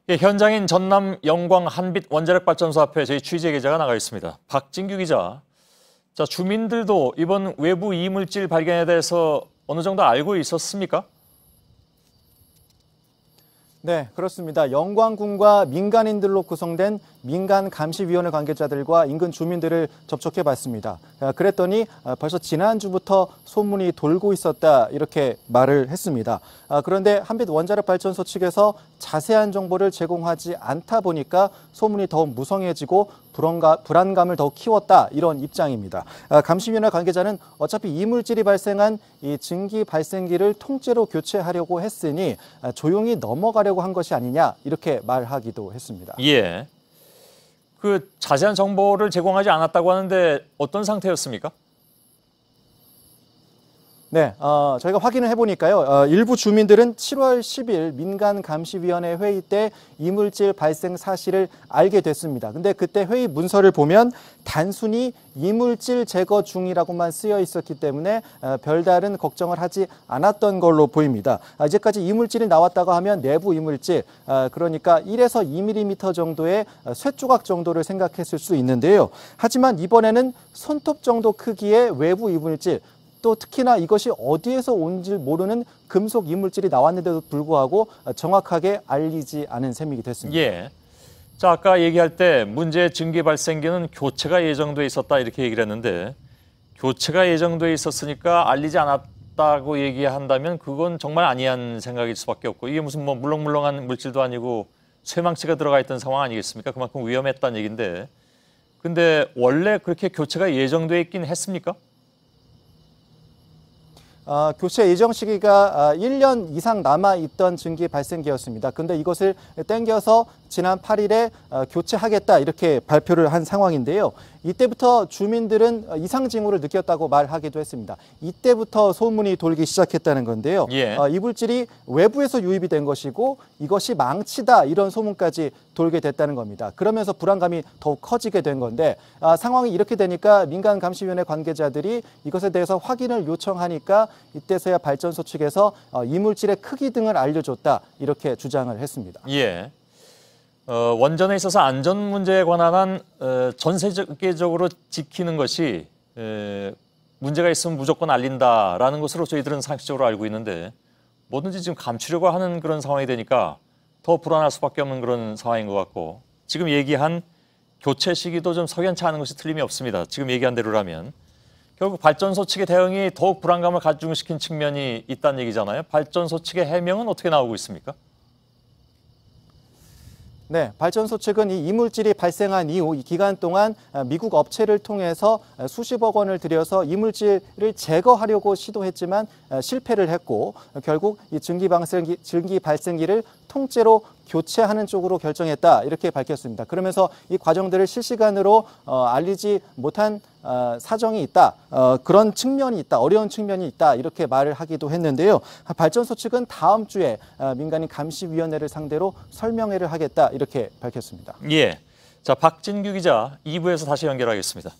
예, 현장인 전남 영광 한빛 원자력 발전소 앞에 저희 취재 기자가 나가 있습니다. 박진규 기자. 자, 주민들도 이번 외부 이물질 발견에 대해서 어느 정도 알고 있었습니까? 네, 그렇습니다. 영광군과 민간인들로 구성된 민간감시위원회 관계자들과 인근 주민들을 접촉해봤습니다. 그랬더니 벌써 지난주부터 소문이 돌고 있었다 이렇게 말을 했습니다. 그런데 한빛 원자력 발전소 측에서 자세한 정보를 제공하지 않다 보니까 소문이 더욱 무성해지고 불안감을 더욱 키웠다 이런 입장입니다. 감시위원회 관계자는 어차피 이물질이 발생한 이 증기 발생기를 통째로 교체하려고 했으니 조용히 넘어가려고 한 것이 아니냐 이렇게 말하기도 했습니다. 예. 그 자세한 정보를 제공하지 않았다고 하는데 어떤 상태였습니까? 네, 저희가 확인을 해보니까요. 일부 주민들은 7월 10일 민간감시위원회 회의 때 이물질 발생 사실을 알게 됐습니다. 근데 그때 회의 문서를 보면 단순히 이물질 제거 중이라고만 쓰여 있었기 때문에 별다른 걱정을 하지 않았던 걸로 보입니다. 이제까지 이물질이 나왔다고 하면 내부 이물질, 그러니까 1에서 2mm 정도의 쇠조각 정도를 생각했을 수 있는데요. 하지만 이번에는 손톱 정도 크기의 외부 이물질, 또 특히나 이것이 어디에서 온지 모르는 금속 이물질이 나왔는데도 불구하고 정확하게 알리지 않은 셈이 됐습니다. 예. 자, 아까 얘기할 때 문제의 증기 발생기는 교체가 예정돼 있었다 이렇게 얘기를 했는데 교체가 예정돼 있었으니까 알리지 않았다고 얘기한다면 그건 정말 아니한 생각일 수밖에 없고 이게 무슨 뭐 물렁물렁한 물질도 아니고 쇠망치가 들어가 있던 상황 아니겠습니까? 그만큼 위험했다는 얘기인데 근데 원래 그렇게 교체가 예정돼 있긴 했습니까? 교체 예정 시기가 1년 이상 남아있던 증기 발생기였습니다. 그런데 이것을 땡겨서 지난 8일에 교체하겠다 이렇게 발표를 한 상황인데요. 이때부터 주민들은 이상 징후를 느꼈다고 말하기도 했습니다. 이때부터 소문이 돌기 시작했다는 건데요. 예. 이 물질이 외부에서 유입이 된 것이고 이것이 망치다 이런 소문까지 돌게 됐다는 겁니다. 그러면서 불안감이 더욱 커지게 된 건데 상황이 이렇게 되니까 민간감시위원회 관계자들이 이것에 대해서 확인을 요청하니까 이때서야 발전소 측에서 이물질의 크기 등을 알려줬다 이렇게 주장을 했습니다. 예. 원전에 있어서 안전 문제에 관한 전 세계적으로 지키는 것이 문제가 있으면 무조건 알린다라는 것으로 저희들은 상식적으로 알고 있는데 뭐든지 지금 감추려고 하는 그런 상황이 되니까 더 불안할 수밖에 없는 그런 상황인 것 같고 지금 얘기한 교체 시기도 좀 석연치 않은 것이 틀림이 없습니다. 지금 얘기한 대로라면. 결국 발전소 측의 대응이 더욱 불안감을 가중시킨 측면이 있다는 얘기잖아요. 발전소 측의 해명은 어떻게 나오고 있습니까? 네, 발전소 측은 이 이물질이 발생한 이후 이 기간 동안 미국 업체를 통해서 수십억 원을 들여서 이물질을 제거하려고 시도했지만 실패를 했고 결국 이 증기 발생기를 통째로 교체하는 쪽으로 결정했다 이렇게 밝혔습니다. 그러면서 이 과정들을 실시간으로 알리지 못한 사정이 있다. 그런 측면이 있다. 어려운 측면이 있다. 이렇게 말을 하기도 했는데요. 발전소 측은 다음 주에 민간인 감시위원회를 상대로 설명회를 하겠다. 이렇게 밝혔습니다. 예. 자, 박진규 기자 2부에서 다시 연결하겠습니다.